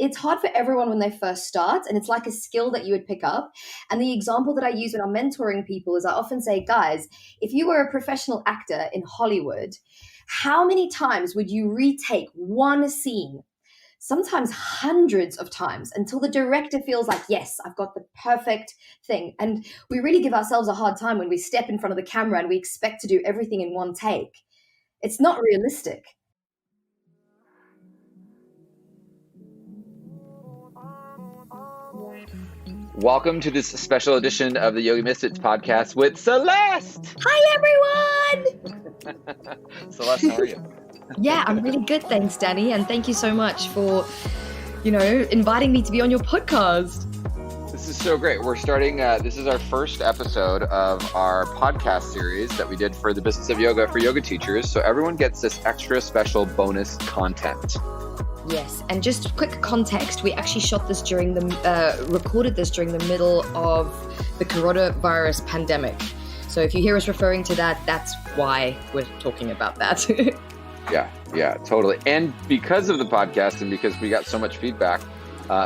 it's hard for everyone when they first start, and it's like a skill that you would pick up. And the example that I use when I'm mentoring people is I often say, guys, if you were a professional actor in Hollywood, how many times would you retake one scene? Sometimes hundreds of times until the director feels like, yes, I've got the perfect thing. And we really give ourselves a hard time when we step in front of the camera and we expect to do everything in one take. It's not realistic. Welcome to this special edition of the Yoga Misfits podcast with Celeste. Hi, everyone. Celeste, how are you? Yeah, I'm really good. Thanks, Danny. And thank you so much for, inviting me to be on your podcast. This is so great. We're starting, this is our first episode of our podcast series that we did for the Business of Yoga for yoga teachers. So everyone gets this extra special bonus content. Yes, and just quick context, we actually shot this recorded this during the middle of the coronavirus pandemic. So if you hear us referring to that, that's why we're talking about that. Yeah, totally. And because of the podcast and because we got so much feedback,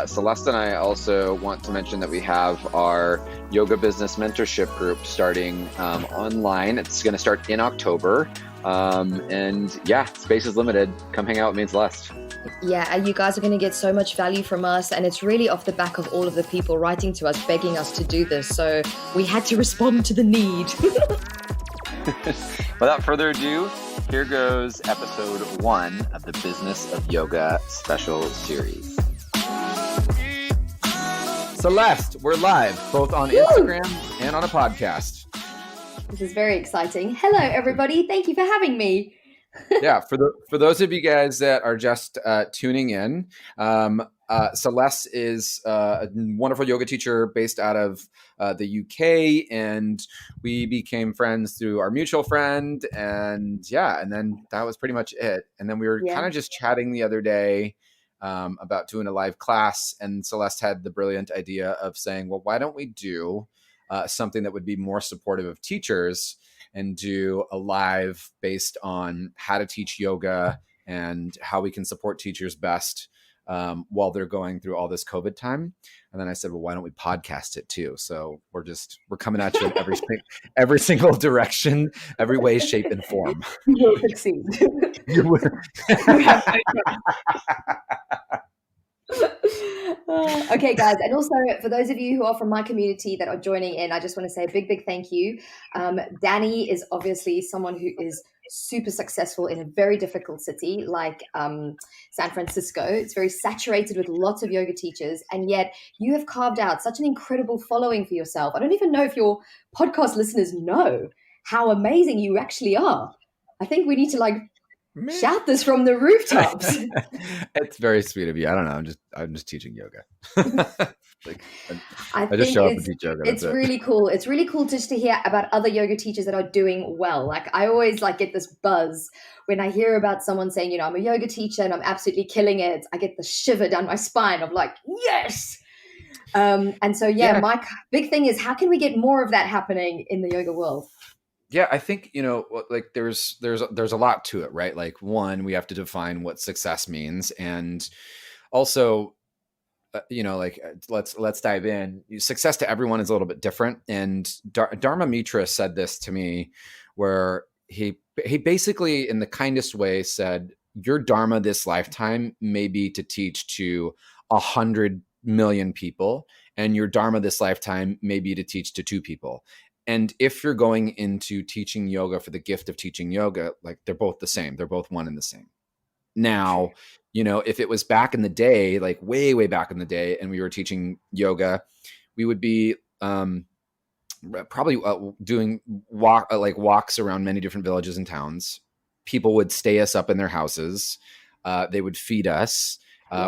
Celeste and I also want to mention that we have our yoga business mentorship group starting online. It's going to start in October. And yeah, space is limited. Come hang out with me and Celeste. Yeah, and you guys are going to get so much value from us, and it's really off the back of all of the people writing to us, begging us to do this. So we had to respond to the need. Without further ado, here goes episode 1 of the Business of Yoga special series. Celeste, we're live, both on Instagram and on a podcast. This is very exciting. Hello, everybody. Thank you for having me. Yeah, for those of you guys that are just tuning in, Celeste is a wonderful yoga teacher based out of the UK, and we became friends through our mutual friend, and then that was pretty much it. And then we were kind of just chatting the other day about doing a live class, and Celeste had the brilliant idea of saying, well, why don't we do something that would be more supportive of teachers and do a live based on how to teach yoga and how we can support teachers best while they're going through all this COVID time. And then I said, well, why don't we podcast it too? So we're coming at you in every single direction, every way, shape, and form. You will succeed. You will. Okay, guys. And also for those of you who are from my community that are joining in, I just want to say a big, big thank you. Danny is obviously someone who is super successful in a very difficult city like San Francisco. It's very saturated with lots of yoga teachers. And yet you have carved out such an incredible following for yourself. I don't even know if your podcast listeners know how amazing you actually are. I think we need to shout this from the rooftops. It's very sweet of you. I don't know. I'm just teaching yoga. I just show up and teach yoga. It's really cool. It's really cool just to hear about other yoga teachers that are doing well. I always get this buzz when I hear about someone saying, I'm a yoga teacher and I'm absolutely killing it. I get the shiver down my spine of yes. And so, my big thing is, how can we get more of that happening in the yoga world? Yeah, I think, there's a lot to it, right? One, we have to define what success means. And also, let's dive in. Success to everyone is a little bit different. And Dharma Mitra said this to me, where he basically, in the kindest way, said, your Dharma this lifetime may be to teach to 100 million people, and your Dharma this lifetime may be to teach to 2 people. And if you're going into teaching yoga for the gift of teaching yoga, they're both the same. They're both one and the same. Now, if it was back in the day, way, way back in the day, and we were teaching yoga, we would be probably doing walks around many different villages and towns. People would stay us up in their houses. They would feed us.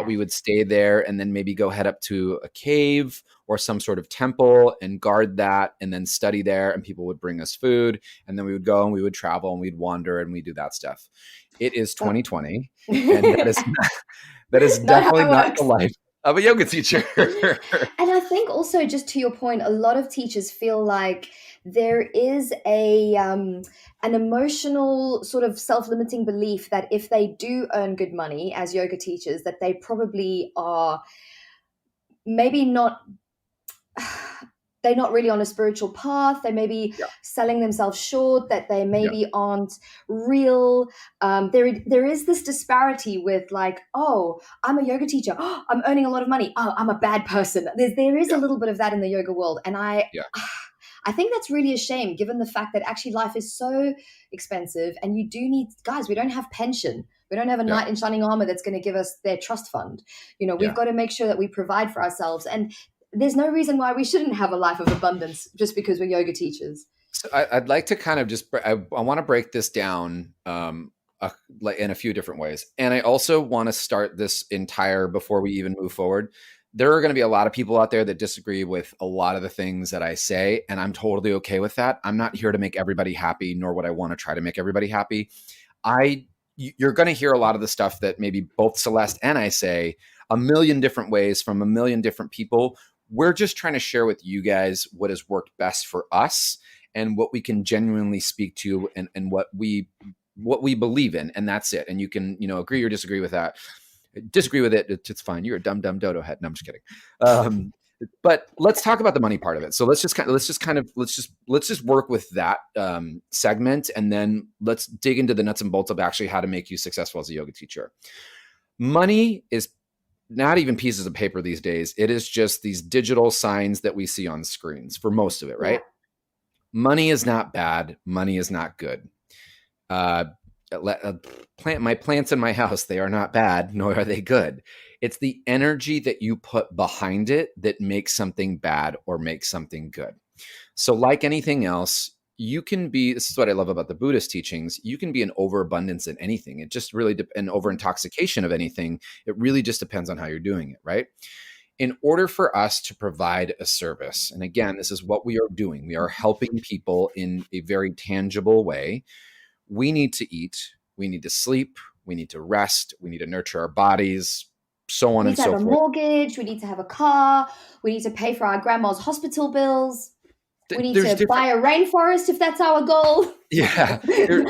We would stay there and then maybe go head up to a cave or some sort of temple and guard that and then study there, and people would bring us food, and then we would go and we would travel and we'd wander and we'd do that stuff. It is 2020, and that is definitely not the life of a yoga teacher. And I think also, just to your point, a lot of teachers feel like there is an emotional sort of self-limiting belief that if they do earn good money as yoga teachers, that they probably are maybe not they're not really on a spiritual path. They may be selling themselves short, that they maybe aren't real. There is this disparity with like, oh, I'm a yoga teacher. Oh, I'm earning a lot of money. Oh, I'm a bad person. There is a little bit of that in the yoga world. And I think that's really a shame, given the fact that actually life is so expensive and you do need, guys, we don't have pension. We don't have a knight in shining armor that's going to give us their trust fund. We've got to make sure that we provide for ourselves. And there's no reason why we shouldn't have a life of abundance just because we're yoga teachers. So I'd like to kind of I want to break this down in a few different ways. And I also want to start this before we even move forward. There are going to be a lot of people out there that disagree with a lot of the things that I say, and I'm totally okay with that. I'm not here to make everybody happy, nor would I want to try to make everybody happy. You're going to hear a lot of the stuff that maybe both Celeste and I say a million different ways from a million different people. We're just trying to share with you guys what has worked best for us and what we can genuinely speak to and what we believe in. And that's it. And you can, agree or disagree with that. Disagree with it. It's fine. You're a dumb dodo head. No, I'm just kidding. But let's talk about the money part of it. So let's just work with that segment. And then let's dig into the nuts and bolts of actually how to make you successful as a yoga teacher. Money is not even pieces of paper these days. It is just these digital signs that we see on screens for most of it, right? Yeah. Money is not bad. Money is not good. My plants in my house, they are not bad, nor are they good. It's the energy that you put behind it that makes something bad or makes something good. So like anything else, you can be, this is what I love about the Buddhist teachings, you can be an overabundance in anything. It just really, an over intoxication of anything. It really just depends on how you're doing it, right? In order for us to provide a service, and again, this is what we are doing. We are helping people in a very tangible way. We need to eat, we need to sleep, we need to rest, we need to nurture our bodies, so on and so forth. We need to have a mortgage, we need to have a car, we need to pay for our grandma's hospital bills. We need to buy a rainforest if that's our goal. Yeah. There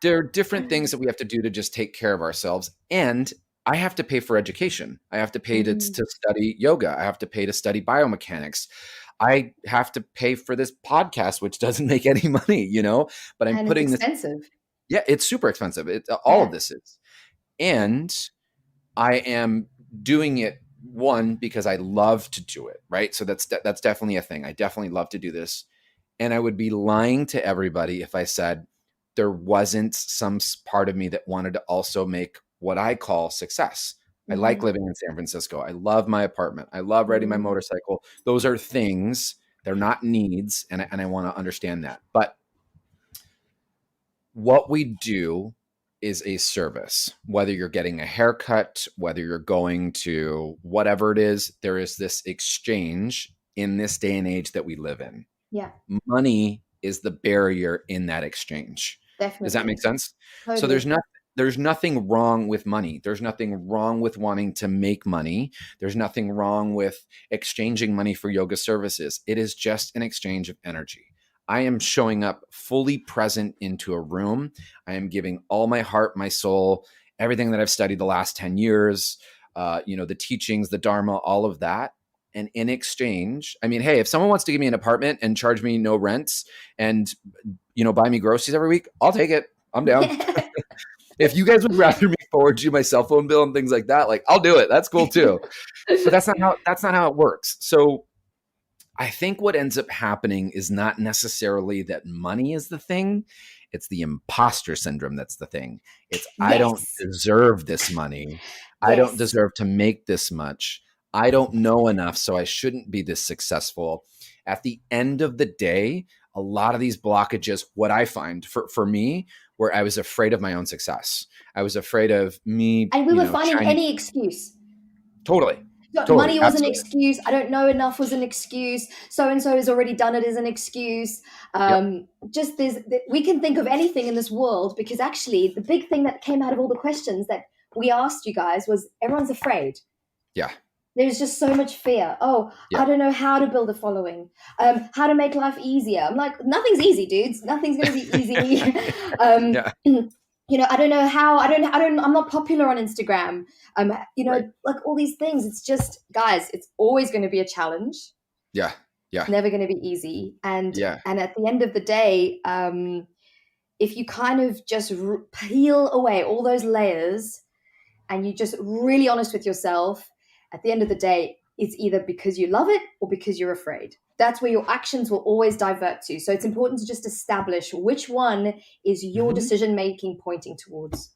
are different things that we have to do to just take care of ourselves. And I have to pay for education. I have to pay to study yoga. I have to pay to study biomechanics. I have to pay for this podcast, which doesn't make any money, but I'm putting it's expensive. Yeah, it's super expensive. All of this is. And I am doing it, one, because I love to do it, right? So that's definitely a thing. I definitely love to do this. And I would be lying to everybody if I said there wasn't some part of me that wanted to also make what I call success. I like living in San Francisco. I love my apartment. I love riding my motorcycle. Those are things. They're not needs. And I want to understand that. But what we do is a service. Whether you're getting a haircut, whether you're going to whatever it is, there is this exchange in this day and age that we live in. Yeah. Money is the barrier in that exchange. Definitely. Does that make sense? Totally. So there's nothing wrong with money. There's nothing wrong with wanting to make money. There's nothing wrong with exchanging money for yoga services. It is just an exchange of energy. I am showing up fully present into a room. I am giving all my heart, my soul, everything that I've studied the last 10 years, the teachings, the Dharma, all of that. And in exchange, I mean, hey, if someone wants to give me an apartment and charge me no rents and, buy me groceries every week, I'll take it. I'm down. If you guys would rather me forward you my cell phone bill and things like that, like I'll do it. That's cool too. But that's not how it works. So I think what ends up happening is not necessarily that money is the thing. It's the imposter syndrome that's the thing. It's I don't deserve this money. I don't deserve to make this much. I don't know enough, so I shouldn't be this successful. At the end of the day, a lot of these blockages, what I find for me, where I was afraid of my own success. I was afraid of me. And we were finding any excuse. Totally. Money was an excuse. I don't know enough was an excuse. So-and-so has already done it as an excuse. We can think of anything in this world, because actually the big thing that came out of all the questions that we asked you guys was everyone's afraid. Yeah. There's just so much fear. Oh, Yeah. I don't know how to build a following. How to make life easier. I'm like, nothing's easy, dudes. Nothing's going to be easy. Yeah. I don't know how. I'm not popular on Instagram. Right. Like all these things. It's just, guys, it's always going to be a challenge. Yeah. It's Yeah. never going to be easy. And Yeah. at the end of the day, if you kind of just peel away all those layers and you're just really honest with yourself, at the end of the day, it's either because you love it or because you're afraid. That's where your actions will always divert to. So it's important to just establish which one is your Mhm. decision making pointing towards.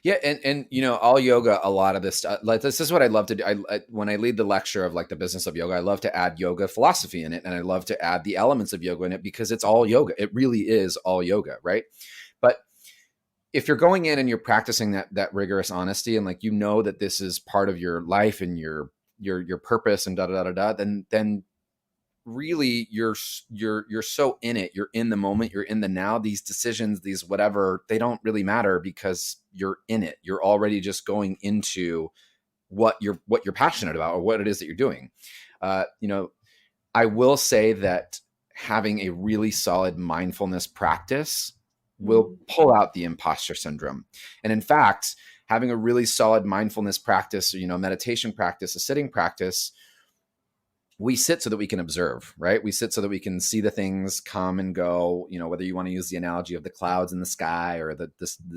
Yeah, and all yoga, a lot of this stuff. Like this is what I love to do. When I lead the lecture of like the business of yoga, I love to add yoga philosophy in it, and I love to add the elements of yoga in it because it's all yoga. It really is all yoga, right? But if you're going in and you're practicing that rigorous honesty, and like that this is part of your life and your purpose and da da da da, then really you're so in it, you're in the moment, you're in the now. These decisions, these whatever, they don't really matter because you're in it. You're already just going into what you're passionate about or what it is that you're doing. I will say that having a really solid mindfulness practice will pull out the imposter syndrome. And in fact, having a really solid mindfulness practice, meditation practice, a sitting practice, we sit so that we can observe, right? We sit so that we can see the things come and go, whether you want to use the analogy of the clouds in the sky or the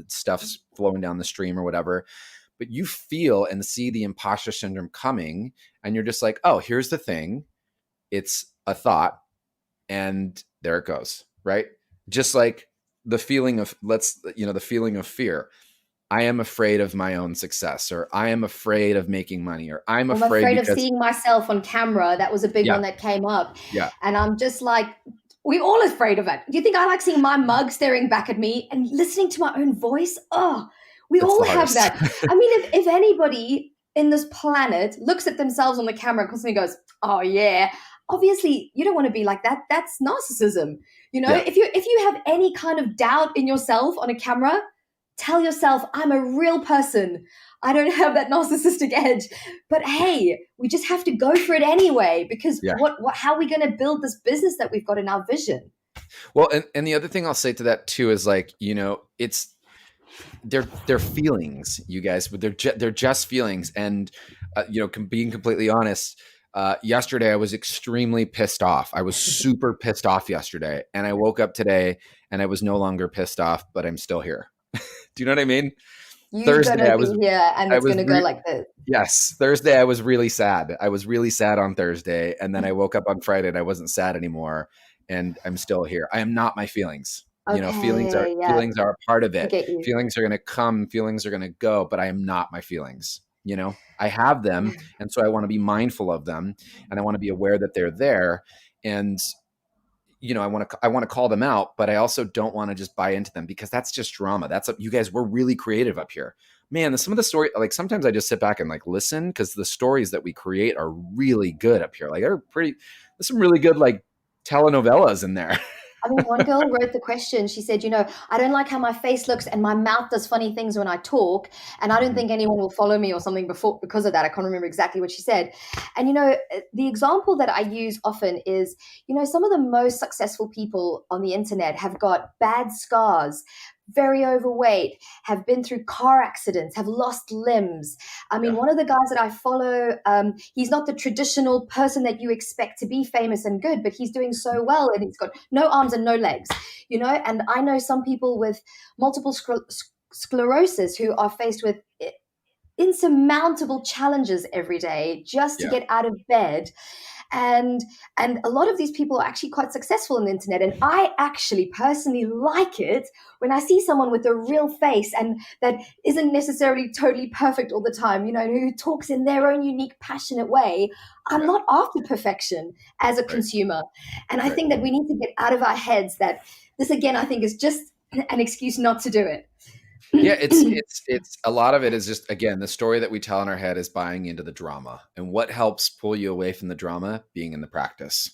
stuff's flowing down the stream or whatever, but you feel and see the imposter syndrome coming and you're just like, oh, here's the thing. It's a thought and there it goes, right? Just like the feeling of, the feeling of fear. I am afraid of my own success, or I am afraid of making money, or I'm afraid of because seeing myself on camera. That was a big one that came up. Yeah. And I'm just like, we're all afraid of it. Do you think I like seeing my mug staring back at me and listening to my own voice? Oh, we all have that. I mean, if anybody in this planet looks at themselves on the camera and constantly goes, oh yeah, obviously you don't want to be like that. That's narcissism. If you have any kind of doubt in yourself on a camera, tell yourself, I'm a real person. I don't have that narcissistic edge. But hey, we just have to go for it anyway, because how are we going to build this business that we've got in our vision? Well, and the other thing I'll say to that too is like, it's they're feelings, you guys, but they're just feelings. And being completely honest, yesterday I was extremely pissed off. I was super pissed off yesterday, and I woke up today and I was no longer pissed off, but I'm still here. Do you know what I mean? Thursday I was here, and it's going to go like this. Yes, Thursday I was really sad. I was really sad on Thursday, and then I woke up on Friday and I wasn't sad anymore, and I'm still here. I am not my feelings. Feelings are a part of it. Feelings are going to come, feelings are going to go, but I am not my feelings. I have them, and so I want to be mindful of them, and I want to be aware that they're there, and I want to call them out, but I also don't want to just buy into them because that's just drama. You guys, we're really creative up here, man. Some of the story, like sometimes I just sit back and like listen, because the stories that we create are really good up here. Like there's some really good like telenovelas in there. I mean, one girl wrote the question. She said, I don't like how my face looks and my mouth does funny things when I talk. And I don't think anyone will follow me or something because of that. I can't remember exactly what she said. And, the example that I use often is, some of the most successful people on the internet have got bad scars, very overweight, have been through car accidents, have lost limbs. I mean, one of the guys that I follow, he's not the traditional person that you expect to be famous and good, but he's doing so well, and he's got no arms and no legs, and I know some people with multiple sclerosis who are faced with insurmountable challenges every day just to get out of bed. And a lot of these people are actually quite successful on the internet. And I actually personally like it when I see someone with a real face and that isn't necessarily totally perfect all the time, who talks in their own unique, passionate way. I'm not after perfection as a consumer. And I think that we need to get out of our heads that this, again, I think is just an excuse not to do it. Yeah, it's a lot of it is just, again, the story that we tell in our head is buying into the drama. And what helps pull you away from the drama? Being in the practice.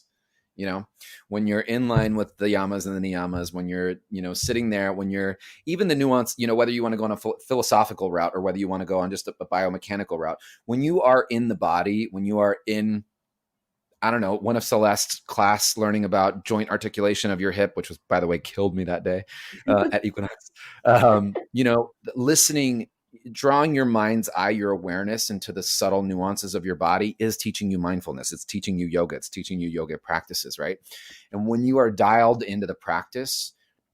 You know, when you're in line with the yamas and the niyamas, when you're, sitting there, when you're even the nuance, whether you want to go on a philosophical route or whether you want to go on just a biomechanical route, when you are in the body, when you are in, I don't know, one of Celeste's class learning about joint articulation of your hip, which was, by the way, killed me that day at Equinox. Listening, drawing your mind's eye, your awareness into the subtle nuances of your body is teaching you mindfulness. It's teaching you yoga. It's teaching you yoga practices, right? And when you are dialed into the practice,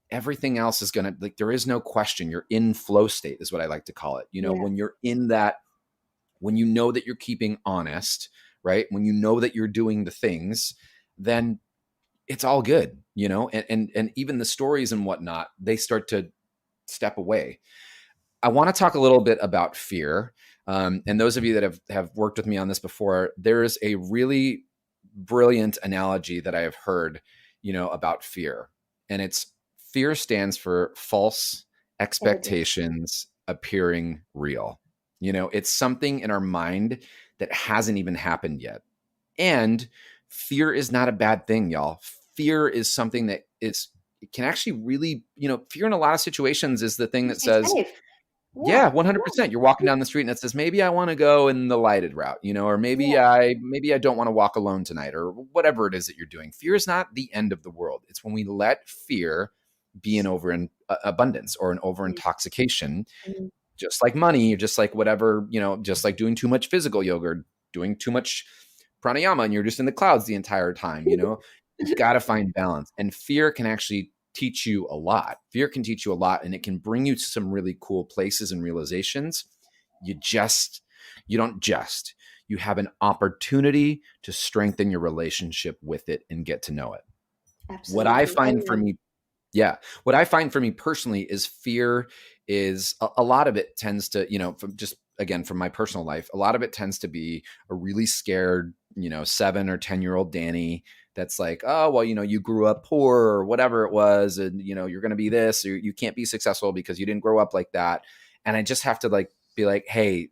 everything else is going to, like, there is no question. You're in flow state is what I like to call it. When you're in that, when you know that you're keeping honest, right? When you know that you're doing the things, then it's all good, and even the stories and whatnot, they start to step away. I want to talk a little bit about fear. And those of you that have worked with me on this before, there's a really brilliant analogy that I have heard, about fear. And it's fear stands for false expectations appearing real. It's something in our mind that hasn't even happened yet. And fear is not a bad thing, y'all. Fear is something that it can actually really, fear in a lot of situations is the thing that says, yeah, 100%. You're walking down the street and it says, maybe I want to go in the lighted route, or maybe I don't want to walk alone tonight, or whatever it is that you're doing. Fear is not the end of the world. It's when we let fear be an abundance or an over intoxication. Just like money, just like whatever, just like doing too much physical yoga or doing too much pranayama and you're just in the clouds the entire time, you've got to find balance. And fear can actually teach you a lot. Fear can teach you a lot, and it can bring you to some really cool places and realizations. You have an opportunity to strengthen your relationship with it and get to know it. Absolutely. What I find for me personally is fear is a lot of it tends to, from my personal life, a lot of it tends to be a really scared, 7 or 10-year-old Danny that's like, oh, well, you grew up poor or whatever it was. And, you're going to be this, or you can't be successful because you didn't grow up like that. And I just have to be like, hey,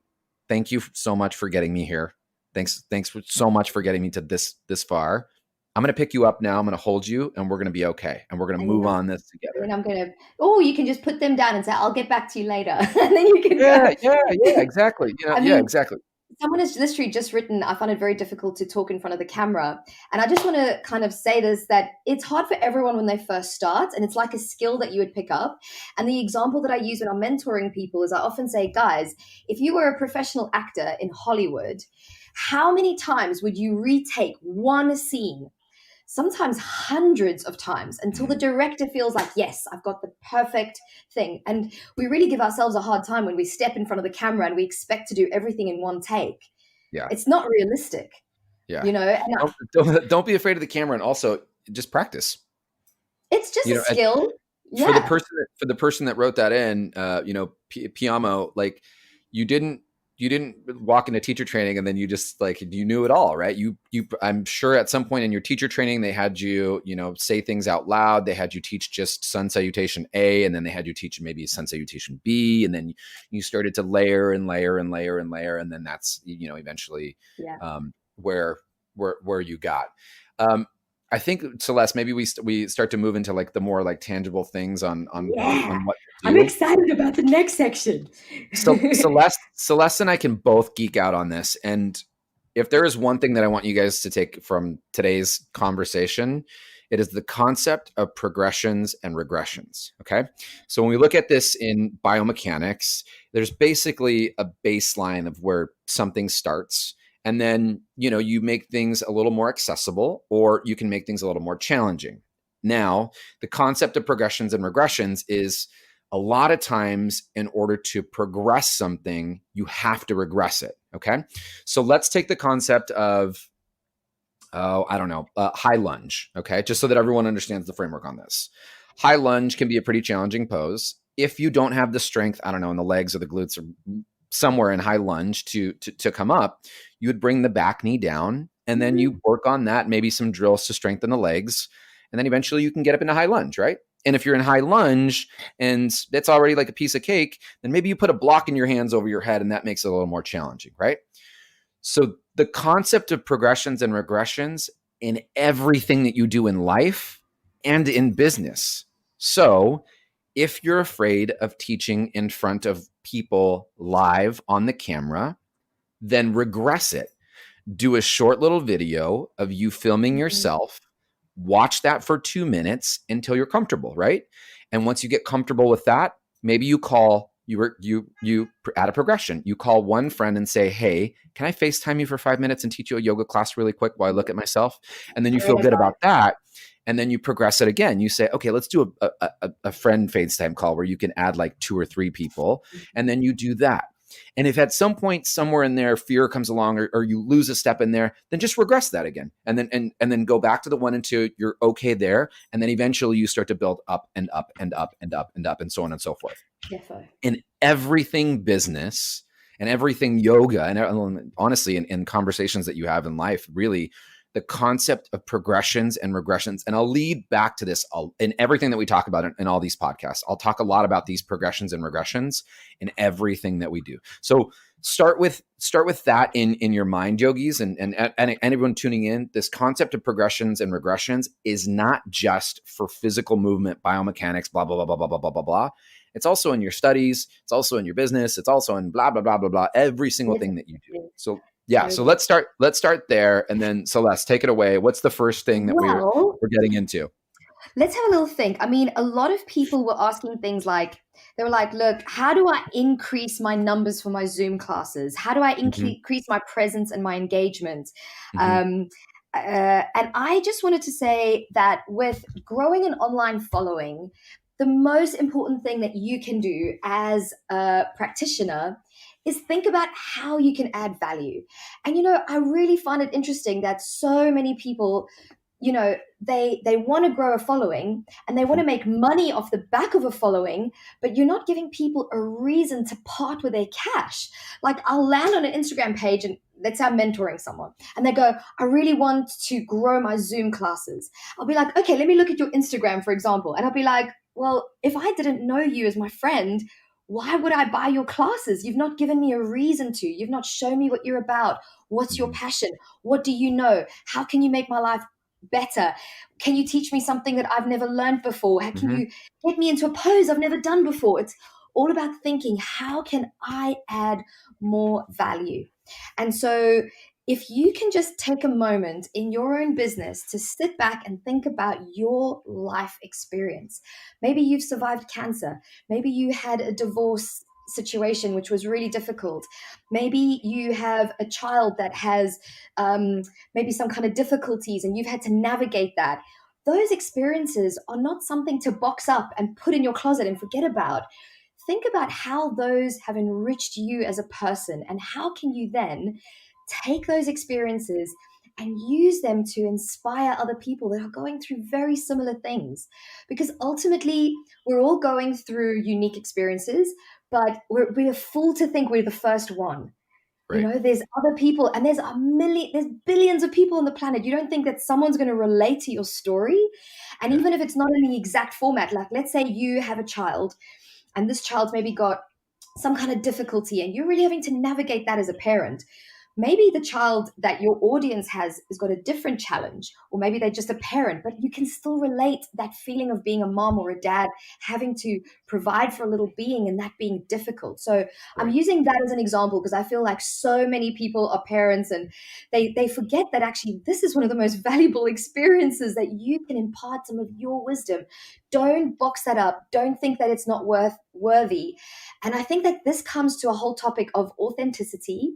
thank you so much for getting me here. Thanks so much for getting me to this far. I'm going to pick you up now. I'm going to hold you and we're going to be okay. And we're going to move on this together. And I'm going to, you can just put them down and say, I'll get back to you later. And then you can go. Yeah, exactly. Exactly. Someone has literally just written, I find it very difficult to talk in front of the camera. And I just want to kind of say this, that it's hard for everyone when they first start. And it's like a skill that you would pick up. And the example that I use when I'm mentoring people is I often say, guys, if you were a professional actor in Hollywood, how many times would you retake one scene? Sometimes hundreds of times until the director feels like, yes, I've got the perfect thing. And we really give ourselves a hard time when we step in front of the camera and we expect to do everything in one take. Yeah. It's not realistic. Yeah. And don't be afraid of the camera, and also just practice. It's just a skill. For the person that wrote that in, Piamo, like you didn't walk into teacher training and then you just you knew it all, right? You I'm sure at some point in your teacher training, they had you, say things out loud. They had you teach just sun salutation A, and then they had you teach maybe sun salutation B. And then you started to layer and layer and layer and layer. And then that's, eventually where you got. I think, Celeste, maybe we start to move into the more tangible things on what to do. I'm excited about the next section. So Celeste and I can both geek out on this. And if there is one thing that I want you guys to take from today's conversation, it is the concept of progressions and regressions. Okay. So when we look at this in biomechanics, there's basically a baseline of where something starts. And then, you make things a little more accessible, or you can make things a little more challenging. Now, the concept of progressions and regressions is a lot of times in order to progress something, you have to regress it. Okay. So let's take the concept of, high lunge. Okay. Just so that everyone understands the framework on this. High lunge can be a pretty challenging pose. If you don't have the strength, in the legs or the glutes or somewhere in high lunge to come up, you would bring the back knee down, and then you work on that, maybe some drills to strengthen the legs. And then eventually you can get up into high lunge, right? And if you're in high lunge and that's already like a piece of cake, then maybe you put a block in your hands over your head, and that makes it a little more challenging, right? So the concept of progressions and regressions in everything that you do in life and in business. So if you're afraid of teaching in front of people live on the camera, then regress it. Do a short little video of you filming yourself. Watch that for 2 minutes until you're comfortable, right? And once you get comfortable with that, maybe you add a progression. You call one friend and say, "Hey, can I FaceTime you for 5 minutes and teach you a yoga class really quick while I look at myself?" And then you feel good about that. And then you progress it again. You say, "Okay, let's do a friend FaceTime call where you can add like 2 or 3 people." And then you do that. And if at some point somewhere in there fear comes along, or you lose a step in there, then just regress that again. And then go back to the 1 and 2. You're okay there. And then eventually you start to build up and up and up and up and up and so on and so forth. Definitely. In everything business and everything yoga, and honestly, in conversations that you have in life, really, the concept of progressions and regressions, and I'll lead back to this in everything that we talk about in all these podcasts. I'll talk a lot about these progressions and regressions in everything that we do. So start with that in your mind, yogis, and anyone tuning in. This concept of progressions and regressions is not just for physical movement, biomechanics, blah, blah, blah, blah, blah, blah, blah, blah, blah. It's also in your studies. It's also in your business. It's also in blah, blah, blah, blah, blah, every single thing that you do. So yeah, so let's start there, and then Celeste, take it away. What's the first thing that we're getting into? Let's have a little think. I mean, a lot of people were asking things like, they were like, look, how do I increase my numbers for my Zoom classes? How do I increase my presence and my engagement? And I just wanted to say that with growing an online following, the most important thing that you can do as a practitioner is think about how you can add value. And, I really find it interesting that so many people, they want to grow a following and they want to make money off the back of a following, but you're not giving people a reason to part with their cash. Like, I'll land on an Instagram page and let's say I'm mentoring someone and they go, "I really want to grow my Zoom classes." I'll be like, "Okay, let me look at your Instagram, for example." And I'll be like, "Well, if I didn't know you as my friend, why would I buy your classes? You've not given me a reason to. You've not shown me what you're about. What's your passion? What do you know? How can you make my life better? Can you teach me something that I've never learned before? How can you get me into a pose I've never done before?" It's all about thinking, how can I add more value? And so if you can just take a moment in your own business to sit back and think about your life experience. Maybe you've survived cancer. Maybe you had a divorce situation which was really difficult. Maybe you have a child that has maybe some kind of difficulties and you've had to navigate that. Those experiences are not something to box up and put in your closet and forget about. Think about how those have enriched you as a person, and how can you then take those experiences and use them to inspire other people that are going through very similar things. Because ultimately, we're all going through unique experiences, but we're a fool to think we're the first one. Right. There's other people, and there's billions of people on the planet. You don't think that someone's going to relate to your story? And even if it's not in the exact format, like let's say you have a child and this child's maybe got some kind of difficulty and you're really having to navigate that as a parent. Maybe the child that your audience has got a different challenge, or maybe they're just a parent, but you can still relate that feeling of being a mom or a dad, having to provide for a little being and that being difficult. So I'm using that as an example because I feel like so many people are parents and they forget that actually this is one of the most valuable experiences, that you can impart some of your wisdom. Don't box that up. Don't think that it's not worthy. And I think that this comes to a whole topic of authenticity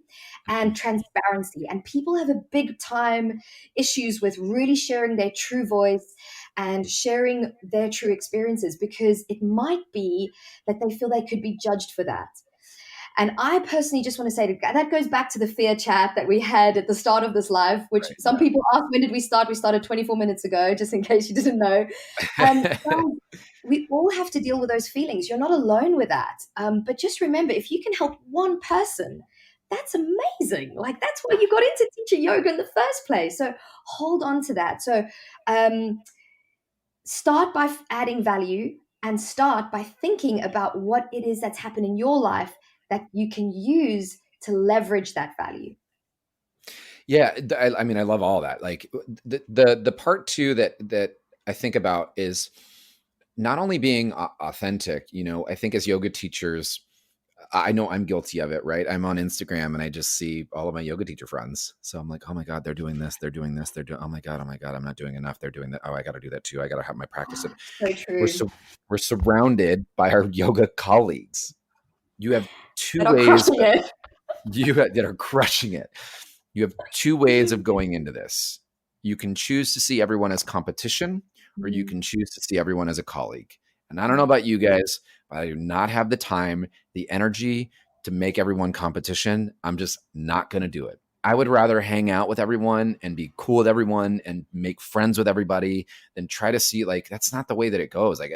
and transparency. And people have a big time issues with really sharing their true voice and sharing their true experiences, because it might be that they feel they could be judged for that. And I personally just want to say that goes back to the fear chat that we had at the start of this live, which some people asked, when did we start? We started 24 minutes ago, just in case you didn't know. We all have to deal with those feelings. You're not alone with that. But just remember, if you can help one person, that's amazing. Like, that's why you got into teaching yoga in the first place. So hold on to that. So start by adding value, and start by thinking about what it is that's happened in your life that you can use to leverage that value. Yeah, I mean, I love all that. Like the part too that I think about is not only being authentic. I think as yoga teachers, I know I'm guilty of it, right? I'm on Instagram and I just see all of my yoga teacher friends. So I'm like, oh my God, they're doing this, they're doing this, they're doing, oh my God, I'm not doing enough. They're doing that. Oh, I got to do that too. I got to have my practice. So We're true. we're surrounded by our yoga colleagues. You have two That are ways crushing it. that are crushing it. You have two ways of going into this. You can choose to see everyone as competition, or you can choose to see everyone as a colleague. And I don't know about you guys, but I do not have the time, the energy to make everyone competition. I'm just not going to do it. I would rather hang out with everyone and be cool with everyone and make friends with everybody than try to see, like, that's not the way that it goes. Like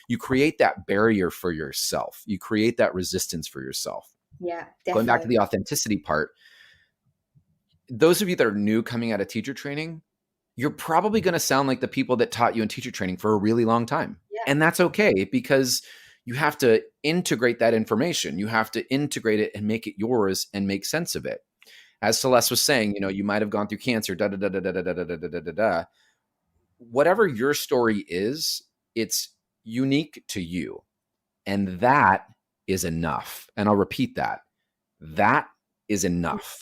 you create that barrier for yourself. You create that resistance for yourself. Yeah, definitely. Going back to the authenticity part, those of you that are new coming out of teacher training, you're probably going to sound like the people that taught you in teacher training for a really long time. Yeah. And that's okay, because you have to integrate that information. You have to integrate it and make it yours and make sense of it. As Celeste was saying, you might have gone through cancer, da da da da da da da da da da da. Whatever your story is, it's unique to you. And that is enough. And I'll repeat that. That is enough.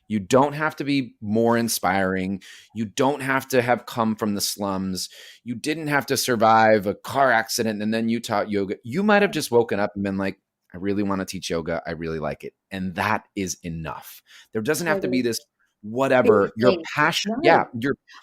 You don't have to be more inspiring. You don't have to have come from the slums. You didn't have to survive a car accident and then you taught yoga. You might have just woken up and been like, I really want to teach yoga. I really like it. And that is enough. There doesn't have to be this whatever, your passion. No. Yeah.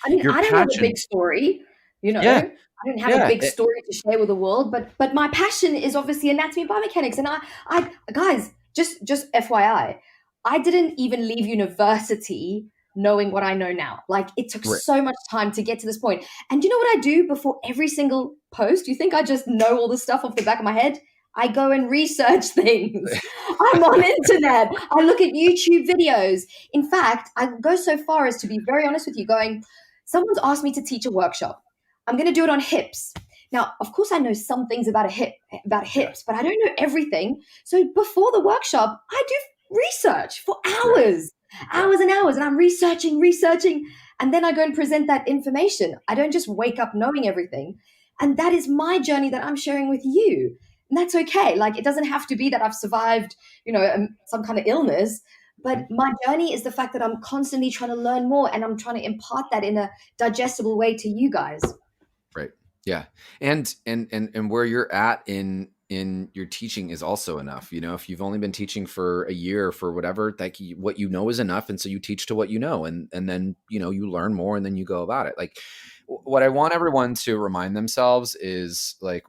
I mean, I don't have a big story, Yeah. I don't have a big story to share with the world, but my passion is obviously anatomy and biomechanics. And I guys, just FYI, I didn't even leave university knowing what I know now. Like, it took so much time to get to this point. And you know what I do before every single post? You think I just know all the stuff off the back of my head? I go and research things. I'm on internet. I look at YouTube videos. In fact, I go so far as to be very honest with you, going, someone's asked me to teach a workshop. I'm going to do it on hips. Now, of course, I know some things about hips, but I don't know everything. So before the workshop, I do research for hours and hours. And I'm researching. And then I go and present that information. I don't just wake up knowing everything. And that is my journey that I'm sharing with you. And that's okay. Like, it doesn't have to be that I've survived, some kind of illness. But my journey is the fact that I'm constantly trying to learn more, and I'm trying to impart that in a digestible way to you guys. Right. Yeah. And where you're at in your teaching is also enough. If you've only been teaching for a year or for whatever, like, what you know is enough. And so you teach to what you know, and then, you learn more and then you go about it. Like, what I want everyone to remind themselves is, like,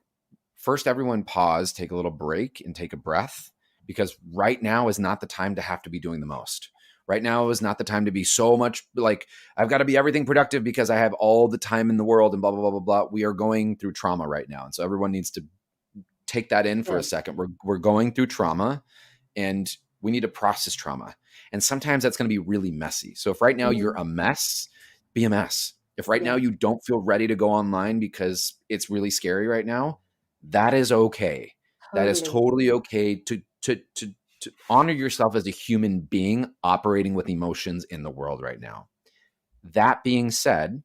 first, everyone pause, take a little break and take a breath, because right now is not the time to have to be doing the most. Right now is not the time to be so much like, I've got to be everything productive because I have all the time in the world and blah, blah, blah, blah, blah. We are going through trauma right now. And so everyone needs to take that in for a second. We're going through trauma, and we need to process trauma. And sometimes that's going to be really messy. So if right now you're a mess, be a mess. If right now you don't feel ready to go online because it's really scary right now, that is okay. That is totally okay to honor yourself as a human being operating with emotions in the world right now. That being said,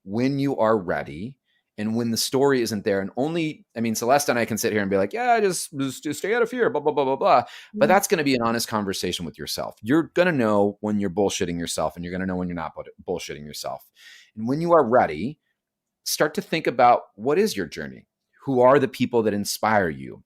when you are ready and when the story isn't there, and Celeste and I can sit here and be like, yeah, just stay out of fear, blah, blah, blah, blah, blah. But that's going to be an honest conversation with yourself. You're going to know when you're bullshitting yourself, and you're going to know when you're not bullshitting yourself. And when you are ready, start to think about, what is your journey? Who are the people that inspire you?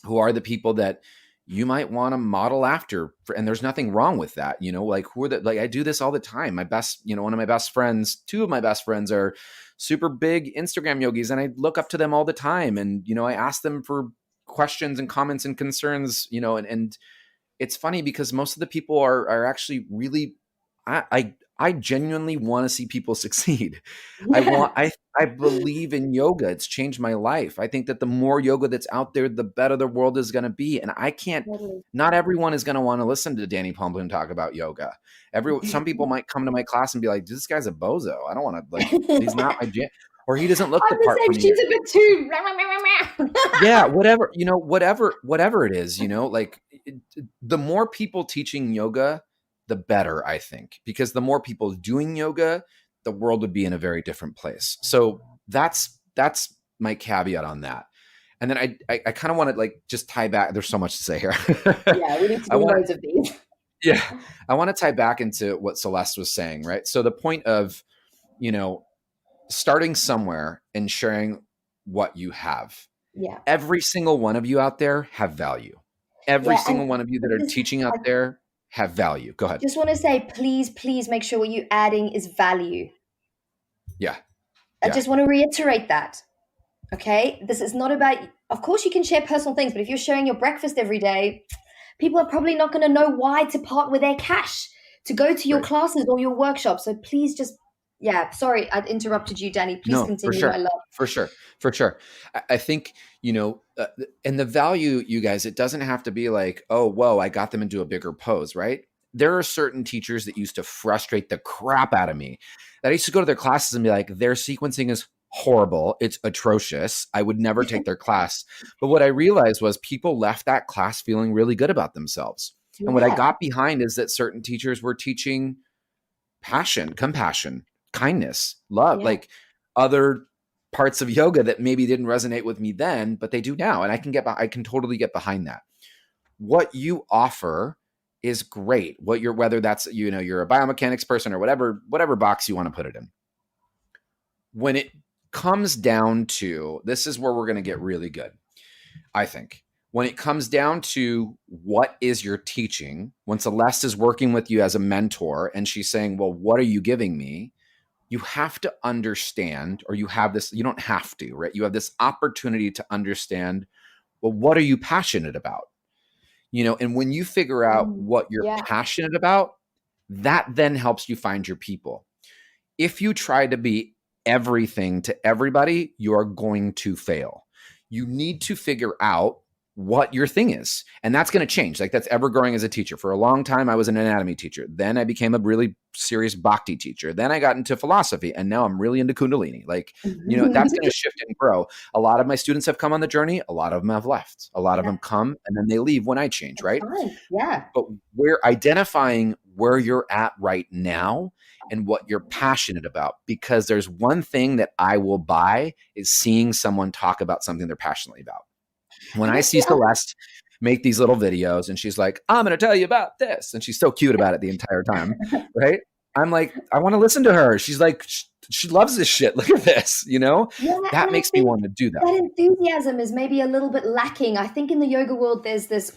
Who are the people that you might want to model after? And there's nothing wrong with that. Like, who are like, I do this all the time. My best, one of my best friends, two of my best friends are super big Instagram yogis, and I look up to them all the time. And, I ask them for questions and comments and concerns, and it's funny because most of the people are actually really, I genuinely want to see people succeed. I believe in yoga. It's changed my life. I think that the more yoga that's out there, the better the world is going to be. And not everyone is going to want to listen to Danny Palmbloom talk about yoga. Some people might come to my class and be like, this guy's a bozo. I don't want to, he's not my jam. Or he doesn't look the part for me. She's a bit too. Yeah, whatever it is, like, the more people teaching yoga, the better, I think, because the more people doing yoga, the world would be in a very different place. So that's my caveat on that. And then I kind of want to like just tie back. There's so much to say here. Yeah, we need to do loads of these. Yeah. I want to tie back into what Celeste was saying, right? So the point of, starting somewhere and sharing what you have. Yeah. Every single one of you out there have value. Every single one of you that are teaching out there have value. Go ahead. Just want to say, please make sure what you're adding is value. Yeah. I just want to reiterate that. Okay. This is not about, of course you can share personal things, but if you're sharing your breakfast every day, people are probably not going to know why to part with their cash to go to your classes or your workshops. So please just, sorry, I interrupted you, Danny. Please continue. For sure. I love. For sure. I think, and the value, you guys, it doesn't have to be like, oh, whoa, I got them into a bigger pose, right? There are certain teachers that used to frustrate the crap out of me, that I used to go to their classes and be like, their sequencing is horrible. It's atrocious. I would never take their class. But what I realized was people left that class feeling really good about themselves. And what I got behind is that certain teachers were teaching passion, compassion, kindness, love, like other parts of yoga that maybe didn't resonate with me then, but they do now. And I can totally get behind that. What you offer is great. Whether that's, you're a biomechanics person or whatever box you want to put it in. When it comes down to, this is where we're going to get really good, I think. When it comes down to what is your teaching, when Celeste is working with you as a mentor and she's saying, well, what are you giving me? You have to understand, or you don't have to, right? You have this opportunity to understand, well, what are you passionate about? And when you figure out what you're passionate about, that then helps you find your people. If you try to be everything to everybody, you are going to fail. You need to figure out what your thing is. And that's going to change. Like, that's ever growing as a teacher. For a long time, I was an anatomy teacher. Then I became a really serious bhakti teacher. Then I got into philosophy, and now I'm really into Kundalini. Like, that's going to shift and grow. A lot of my students have come on the journey. A lot of them have left. A lot of them come and then they leave when I change, right? Yeah. But we're identifying where you're at right now and what you're passionate about, because there's one thing that I will buy is seeing someone talk about something they're passionately about. When I see Celeste make these little videos and she's like, I'm going to tell you about this, and she's so cute about it the entire time, right? I'm like, I want to listen to her. She's like, she loves this shit. Look at this, that makes me want to do that. That enthusiasm is maybe a little bit lacking. I think in the yoga world, there's this,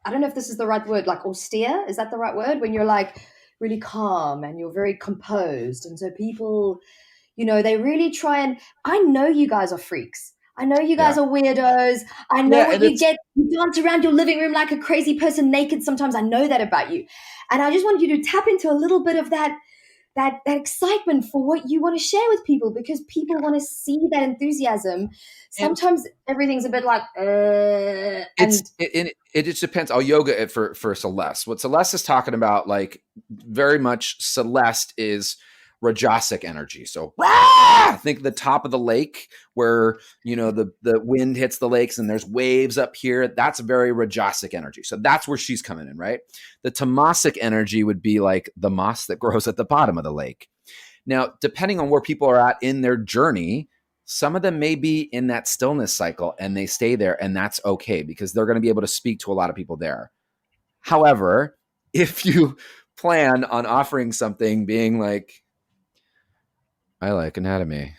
I don't know if this is the right word, like austere. Is that the right word? When you're like really calm and you're very composed. And so people, they really try, and I know you guys are freaks. I know you guys are weirdos. I know what you get. You dance around your living room like a crazy person naked sometimes. I know that about you. And I just want you to tap into a little bit of that excitement for what you want to share with people, because people want to see that enthusiasm. Sometimes everything's a bit like, it just depends. I'll yoga it for Celeste. What Celeste is talking about, like, very much Celeste is Rajasic energy. So I think the top of the lake where, the wind hits the lakes and there's waves up here, that's very Rajasic energy. So that's where she's coming in, right? The Tamasic energy would be like the moss that grows at the bottom of the lake. Now, depending on where people are at in their journey, some of them may be in that stillness cycle and they stay there, and that's okay because they're going to be able to speak to a lot of people there. However, if you plan on offering something being like, I like anatomy,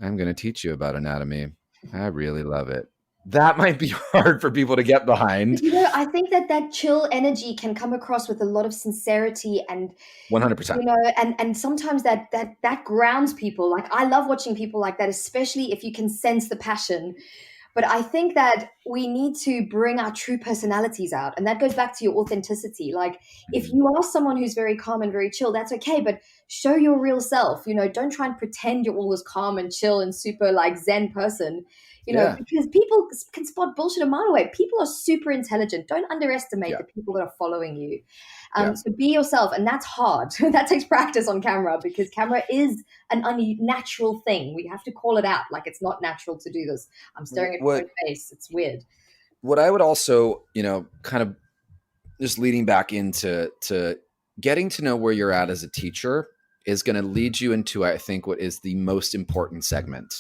I'm going to teach you about anatomy, I really love it, that might be hard for people to get behind. I think that chill energy can come across with a lot of sincerity and 100%. And sometimes that grounds people. Like, I love watching people like that, especially if you can sense the passion. But I think that we need to bring our true personalities out. And that goes back to your authenticity. Like, if you are someone who's very calm and very chill, that's okay. But show your real self. Don't try and pretend you're always calm and chill and super like Zen person. Because people can spot bullshit a mile away. People are super intelligent. Don't underestimate the people that are following you. So be yourself. And that's hard. That takes practice on camera, because camera is an unnatural thing. We have to call it out. Like, it's not natural to do this. I'm staring at my face. It's weird. What I would also, kind of just leading back into getting to know where you're at as a teacher is going to lead you into, I think, what is the most important segment.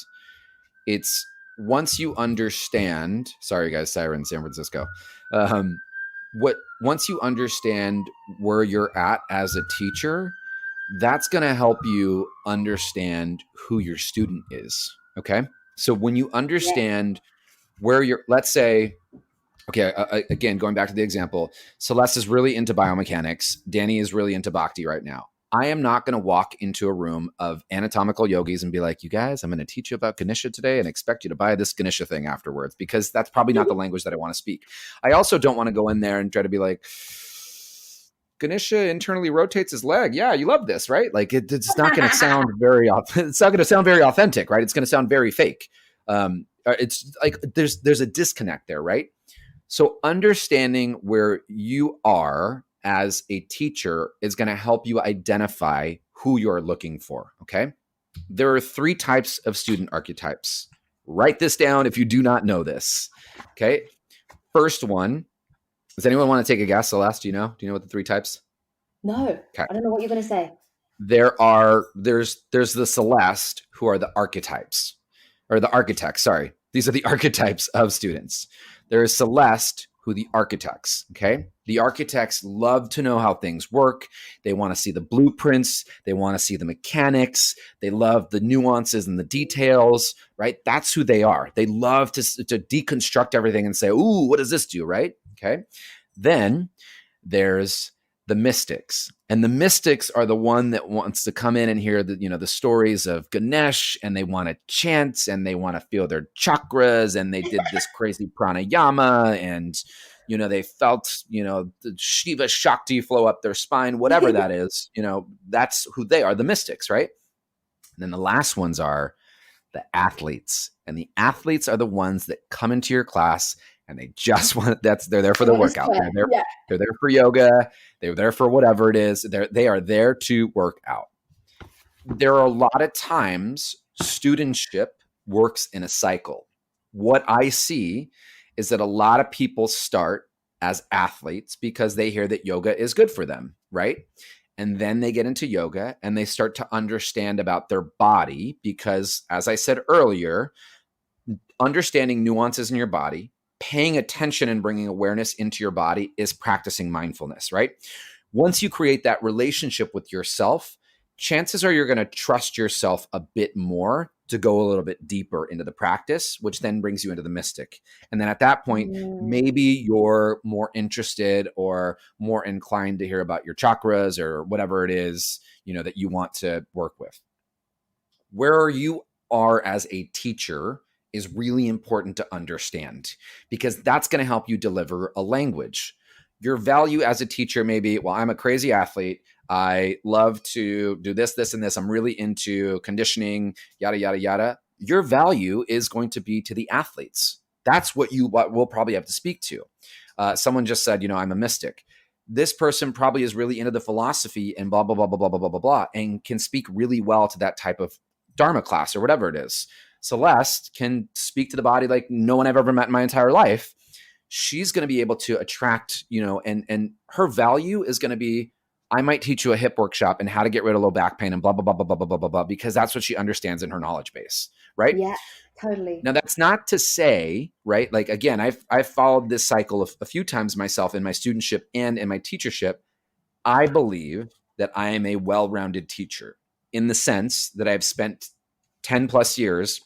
It's once you understand, sorry guys, siren, San Francisco. Once you understand where you're at as a teacher, that's going to help you understand who your student is. Okay. So when you understand where you're, let's say, okay, again, going back to the example, Celeste is really into biomechanics. Danny is really into bhakti right now. I am not going to walk into a room of anatomical yogis and be like, you guys, I'm going to teach you about Ganesha today and expect you to buy this Ganesha thing afterwards, because that's probably not the language that I want to speak. I also don't want to go in there and try to be like, Ganesha internally rotates his leg. Yeah, you love this, right? Like it's not going to sound very, it's not going to sound very authentic, right? It's going to sound very fake. It's like there's a disconnect there, right? So understanding where you are as a teacher is going to help you identify who you're looking for, okay? There are 3 types of student archetypes. Write this down if you do not know this, okay? First one, does anyone want to take a guess? Celeste, do you know? Do you know what the 3 types? No, okay. I don't know what you're going to say. There's the Celeste, who are the archetypes, or the architects, sorry. These are the archetypes of students. There is Celeste, who the architects, okay? The architects love to know how things work. They want to see the blueprints. They want to see the mechanics. They love the nuances and the details, right? That's who they are. They love to deconstruct everything and say, ooh, what does this do, right? Okay. Then there's the mystics. And the mystics are the one that wants to come in and hear the stories of Ganesh, and they want to chant and they want to feel their chakras, and they did this crazy pranayama, and they felt the Shiva Shakti flow up their spine, whatever that is. That's who they are, the mystics, right? And then the last ones are the athletes, and the athletes are the ones that come into your class and they just want they're there for the workout. They're there for yoga. They're there for whatever it is. They are there to work out. There are a lot of times studentship works in a cycle. What I see is that a lot of people start as athletes because they hear that yoga is good for them, right? And then they get into yoga and they start to understand about their body because, as I said earlier, understanding nuances in your body, paying attention and bringing awareness into your body is practicing mindfulness, right? Once you create that relationship with yourself, chances are you're going to trust yourself a bit more to go a little bit deeper into the practice, which then brings you into the mystic. And then at that point, maybe you're more interested or more inclined to hear about your chakras or whatever it is, that you want to work with. Where you are as a teacher is really important to understand because that's going to help you deliver a language. Your value as a teacher may be, well, I'm a crazy athlete. I love to do this, this, and this. I'm really into conditioning, yada, yada, yada. Your value is going to be to the athletes. That's what we'll probably have to speak to. Someone just said, I'm a mystic. This person probably is really into the philosophy and blah, blah, blah, blah, blah, blah, blah, blah, blah, and can speak really well to that type of Dharma class or whatever it is. Celeste can speak to the body like no one I've ever met in my entire life. She's going to be able to attract, and her value is going to be, I might teach you a hip workshop and how to get rid of low back pain and blah, blah, blah, blah, blah, blah, blah, blah, blah, because that's what she understands in her knowledge base, right? Yeah, totally. Now, that's not to say, right? Like, again, I've followed this cycle a few times myself in my studentship and in my teachership. I believe that I am a well-rounded teacher in the sense that I've spent 10 plus years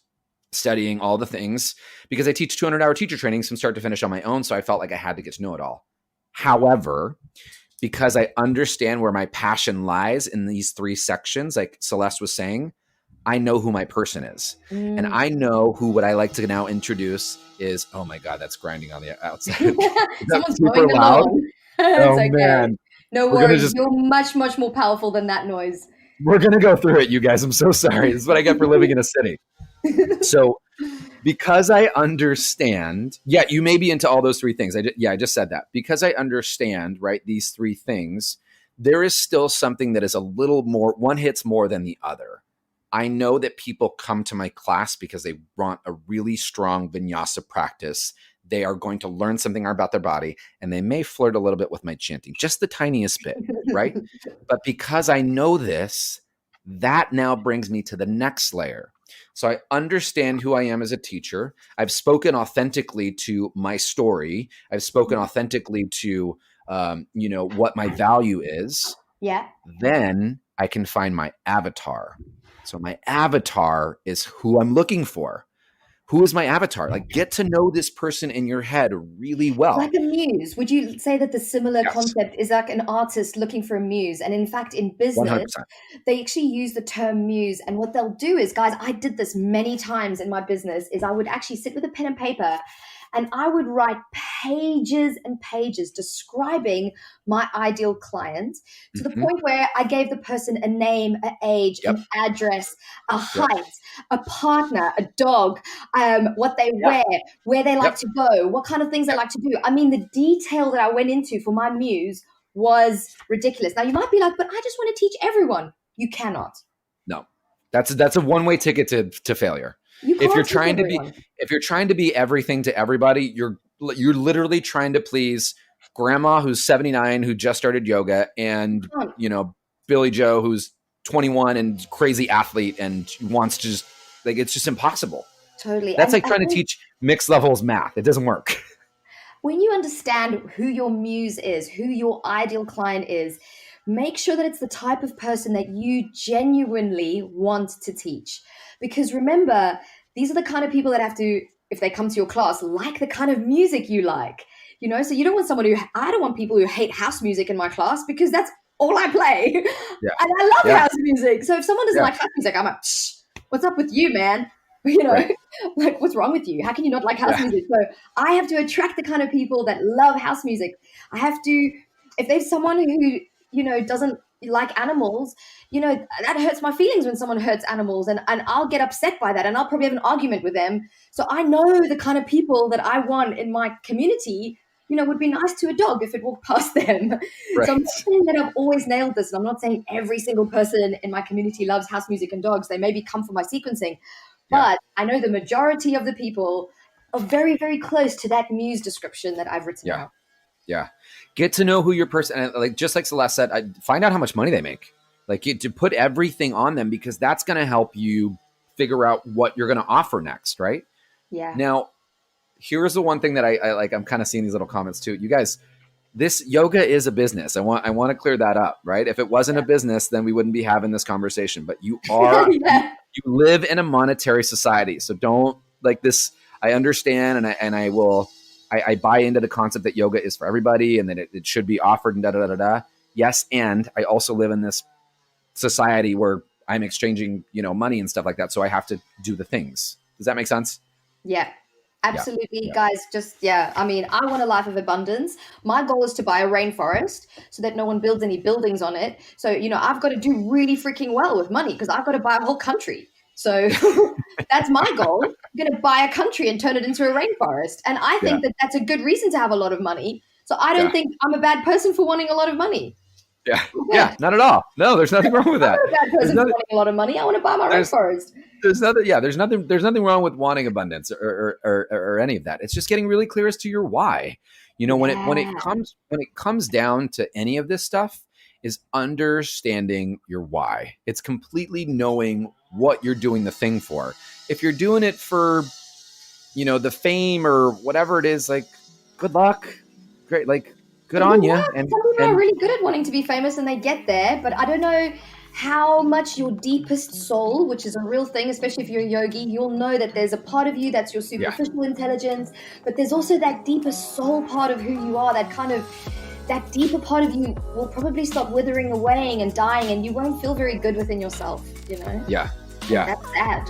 studying all the things because I teach 200-hour teacher trainings from start to finish on my own. So I felt like I had to get to know it all. However, because I understand where my passion lies in these 3 sections, like Celeste was saying, I know who my person is. And I know who what I like to now introduce is, oh my God, that's grinding on the outside. Someone's super loud. Oh, okay. Man. No worries. You're much, much more powerful than that noise. We're going to go through it, you guys. I'm so sorry. This is what I get for living in a city. So because I understand, you may be into all those 3 things. I just said that. Because I understand, right, these 3 things, there is still something that is a little more, one hits more than the other. I know that people come to my class because they want a really strong vinyasa practice they are going to learn something about their body, and they may flirt a little bit with my chanting, just the tiniest bit, right? But because I know this, that now brings me to the next layer. So I understand who I am as a teacher. I've spoken authentically to my story. I've spoken authentically to, what my value is. Yeah. Then I can find my avatar. So my avatar is who I'm looking for. Who is my avatar? Like, get to know this person in your head really well. Like a muse. Would you say that the similar Yes. concept is like an artist looking for a muse? And in fact, in business, 100%. they actually use the term muse. And what they'll do is, guys, I did this many times in my business, is I would actually sit with a pen and paper and I would write pages and pages describing my ideal client to the point where I gave the person a name, an age, an address, a height, a partner, a dog, what they wear, where they like to go, what kind of things they like to do. I mean, the detail that I went into for my muse was ridiculous. Now, you might be like, but I just want to teach everyone. You cannot. No, that's a one-way ticket to failure. If you're trying to be everything to everybody, you're literally trying to please grandma who's 79 who just started yoga and Billy Joe who's 21 and crazy athlete and wants to just it's just impossible. Totally. That's like trying to teach mixed levels math. It doesn't work. When you understand who your muse is, who your ideal client is, make sure that it's the type of person that you genuinely want to teach. Because remember, these are the kind of people that have to, if they come to your class, like the kind of music you like. So you don't want I don't want people who hate house music in my class, because that's all I play. Yeah. And I love house music. So if someone doesn't like house music, I'm like, shh, what's up with you, man? Like, what's wrong with you? How can you not like house music? So I have to attract the kind of people that love house music. I have to, if there's someone who, doesn't like animals, that hurts my feelings when someone hurts animals, and I'll get upset by that, and I'll probably have an argument with them. So I know the kind of people that I want in my community, would be nice to a dog if it walked past them. Right. So I'm not saying that I've always nailed this, and I'm not saying every single person in my community loves house music and dogs. They maybe come from my sequencing, but I know the majority of the people are very, very close to that muse description that I've written out. Yeah. Get to know who your person, just like Celeste said, find out how much money they make. To put everything on them, because that's going to help you figure out what you're going to offer next, right? Yeah. Now, here's the one thing that I like. I'm kind of seeing these little comments too. You guys, this yoga is a business. I want to clear that up, right? If it wasn't a business, then we wouldn't be having this conversation. But you are, you live in a monetary society, so don't like this. I understand, and I buy into the concept that yoga is for everybody and that it should be offered and da-da-da-da-da. Yes, and I also live in this society where I'm exchanging, money and stuff like that. So I have to do the things. Does that make sense? Yeah, absolutely. Guys, I mean, I want a life of abundance. My goal is to buy a rainforest so that no one builds any buildings on it. So, I've got to do really freaking well with money because I've got to buy a whole country. So that's my goal. I'm going to buy a country and turn it into a rainforest. And I think that that's a good reason to have a lot of money. So I don't think I'm a bad person for wanting a lot of money. Yeah, not at all. No, there's nothing wrong with that. I'm a bad person for wanting a lot of money. I want to buy my rainforest. There's nothing wrong with wanting abundance or any of that. It's just getting really clear as to your why. When it comes down to any of this stuff, is understanding your why. It's completely knowing what you're doing the thing for. If you're doing it for, the fame or whatever it is, like, good luck. Great. Like, good on you. And some people are really good at wanting to be famous and they get there, but I don't know how much your deepest soul, which is a real thing, especially if you're a yogi, you'll know that there's a part of you that's your superficial intelligence, but there's also that deepest soul part of who you are, that deeper part of you will probably start withering away and dying, and you won't feel very good within yourself, Yeah. That's sad.